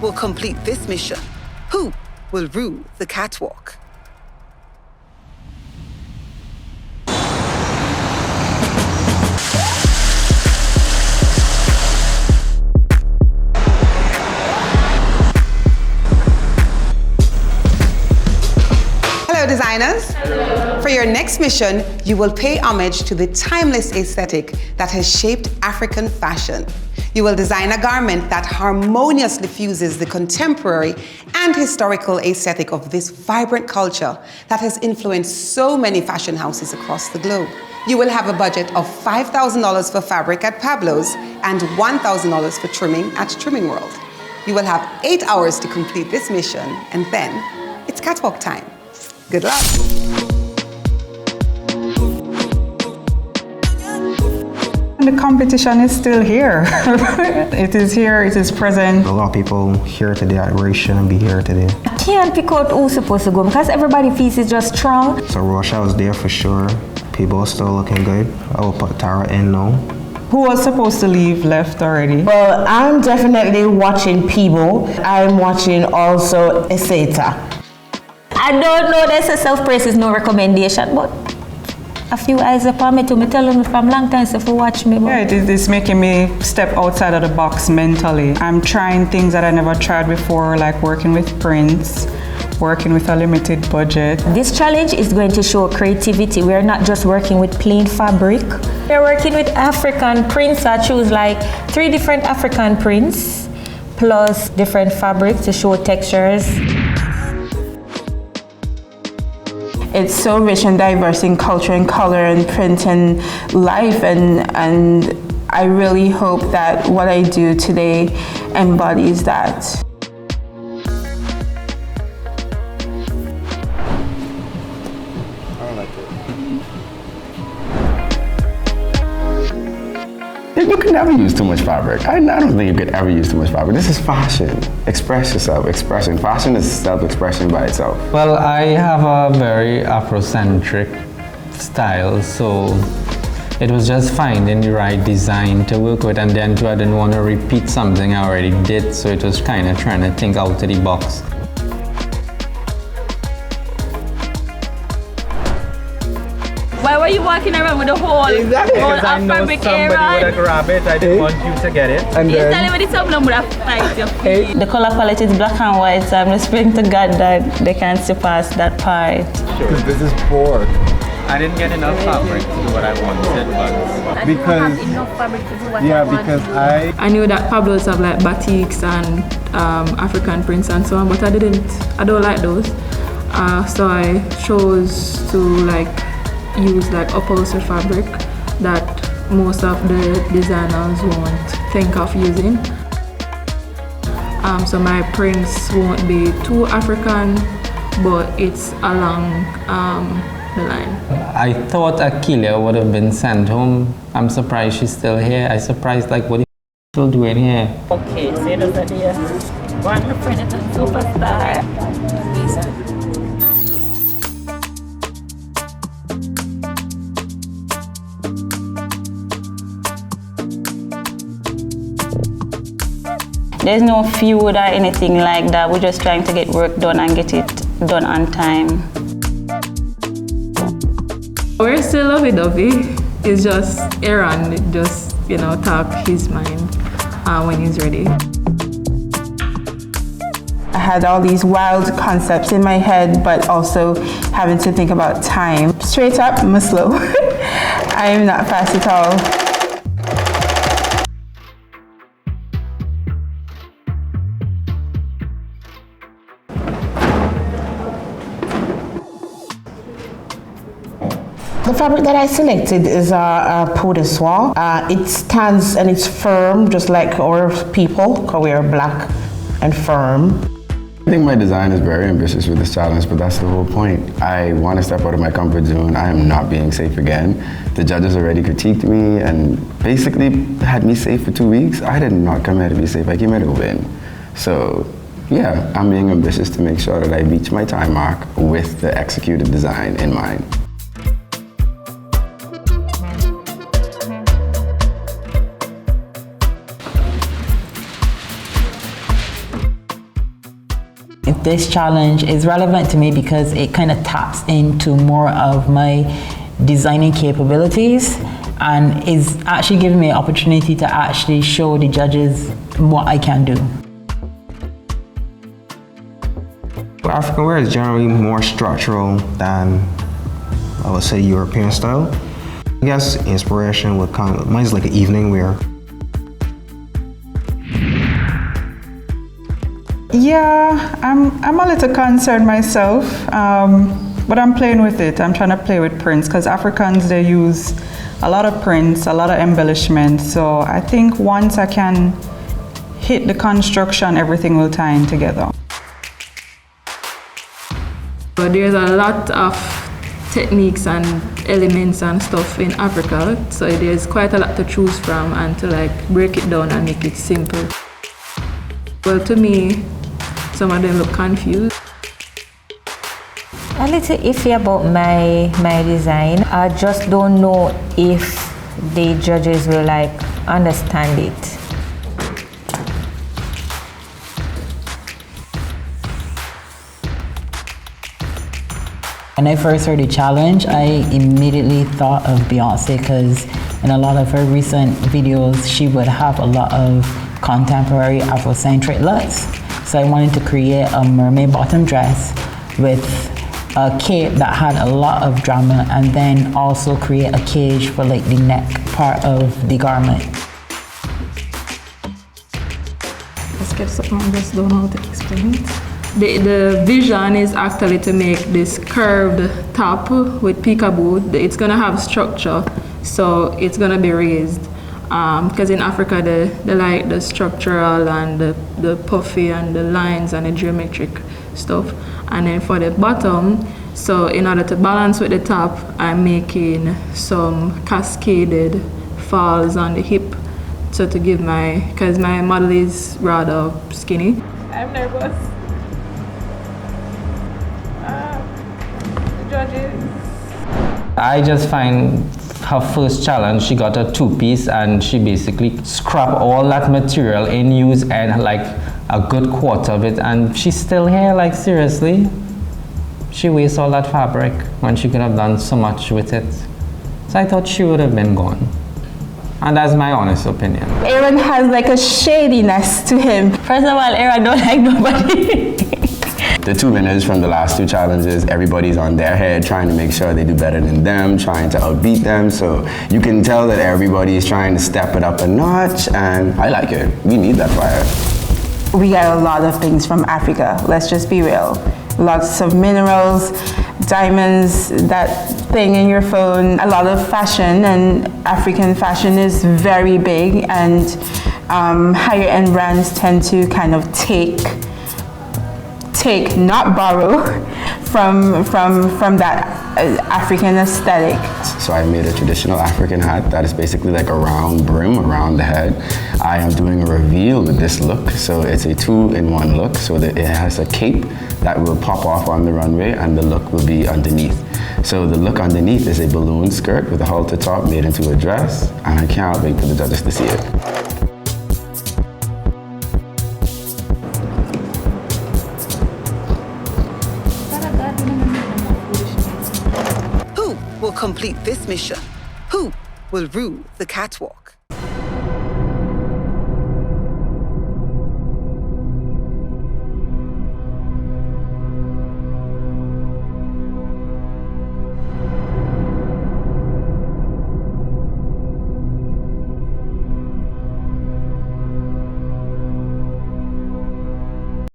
will complete this mission? Who will rule the catwalk? Hello, designers. Hello. For your next mission, you will pay homage to the timeless aesthetic that has shaped African fashion. You will design a garment that harmoniously fuses the contemporary and historical aesthetic of this vibrant culture that has influenced so many fashion houses across the globe. You will have a budget of $5,000 for fabric at Pablo's and $1,000 for trimming at Trimming World. You will have 8 hours to complete this mission, and then it's catwalk time. Good luck. The competition is still here. It is here, it is present. A lot of people here today that really shouldn't be here today. I can't pick out who's supposed to go because everybody feels it's just strong. So Russia was there for sure. People are still looking good. I will put Tara in now. Who was supposed to leave left already? Well, I'm definitely watching Peebo. I'm watching also Eseta. I don't know, there's a self-praise is no recommendation, but a few eyes upon me to me tell them from long time so for watch me. Yeah, it is making me step outside of the box mentally. I'm trying things that I never tried before, like working with prints, working with a limited budget. This challenge is going to show creativity. We're not just working with plain fabric. We're working with African prints. I choose like 3 different African prints plus different fabrics to show textures. It's so rich and diverse in culture and color and print and life, and I really hope that what I do today embodies that. You can never use too much fabric. I don't think you could ever use too much fabric. This is fashion. Express yourself, expression. Fashion is self-expression by itself. Well, I have a very Afrocentric style, so it was just finding the right design to work with, and then too, I didn't want to repeat something I already did, so it was kind of trying to think out of the box. Why were you walking around with the whole fabric area? Somebody would grab it, I didn't want you to get it. And you tell me the problem would have fight your feet. The color palette is black and white, so I'm just praying to God that they can see past that part. Because this is poor. I didn't get enough fabric to do what I wanted, but because enough fabric to do what I wanted. because I knew that Pablo's have like batiks and African prints and so on, but I don't like those. So I chose to like use like upholstered fabric that most of the designers won't think of using. So my prints won't be too African, but it's along the line. I thought Akilia would have been sent home. I'm surprised she's still here. I'm surprised, like, what are you still doing here? Okay, so those are the one predator superstar. There's no feud or anything like that. We're just trying to get work done and get it done on time. We're still lovey-dovey. It's just Aaron just, talk his mind when he's ready. I had all these wild concepts in my head, but also having to think about time. Straight up, I'm slow. I am not fast at all. The fabric that I selected is a peau de soie. It stands and it's firm, just like our people, because we are black and firm. I think my design is very ambitious with this challenge, but that's the whole point. I want to step out of my comfort zone. I am not being safe again. The judges already critiqued me and basically had me safe for 2 weeks. I did not come here to be safe, I came here to win. So yeah, I'm being ambitious to make sure that I reach my time mark with the executed design in mind. this challenge is relevant to me because it kind of taps into more of my designing capabilities and is actually giving me an opportunity to actually show the judges what I can do. African wear is generally more structural than, I would say, European style. I guess inspiration would come, mine's like an evening wear. Yeah, I'm a little concerned myself, but I'm playing with it. I'm trying to play with prints because Africans, they use a lot of prints, a lot of embellishment. So I think once I can hit the construction, everything will tie in together. But there's a lot of techniques and elements and stuff in Africa, so there's quite a lot to choose from and to like break it down and make it simple. Well, to me, some of them look confused. A little iffy about my design. I just don't know if the judges will like understand it. When I first heard the challenge, I immediately thought of Beyonce because in a lot of her recent videos, she would have a lot of contemporary Afrocentric looks. So I wanted to create a mermaid bottom dress with a cape that had a lot of drama and then also create a cage for like the neck part of the garment. Let's get something I just don't know how to explain it. The vision is actually to make this curved top with peekaboo. It's gonna have structure, so it's gonna be raised. Because in Africa, they like the structural and the puffy and the lines and the geometric stuff. And then for the bottom, so in order to balance with the top, I'm making some cascaded falls on the hip. So to give because my model is rather skinny. I'm nervous. Judges. I just find her first challenge, she got a two-piece and she basically scrapped all that material in use and like a good quarter of it, and she's still here, like seriously. She wastes all that fabric when she could have done so much with it. So I thought she would have been gone. And that's my honest opinion. Aaron has like a shadiness to him. First of all, Aaron don't like nobody. The two winners from the last two challenges, everybody's on their head trying to make sure they do better than them, trying to outbeat them. So you can tell that everybody is trying to step it up a notch, and I like it. We need that fire. We get a lot of things from Africa, let's just be real. Lots of minerals, diamonds, that thing in your phone, a lot of fashion, and African fashion is very big, and higher end brands tend to kind of take, not borrow, from that African aesthetic. So I made a traditional African hat that is basically like a round brim around the head. I am doing a reveal with this look, so it's a two-in-one look, so that it has a cape that will pop off on the runway and the look will be underneath. So the look underneath is a balloon skirt with a halter top made into a dress, and I can't wait for the judges to see it. Who will complete this mission? Who will rule the catwalk?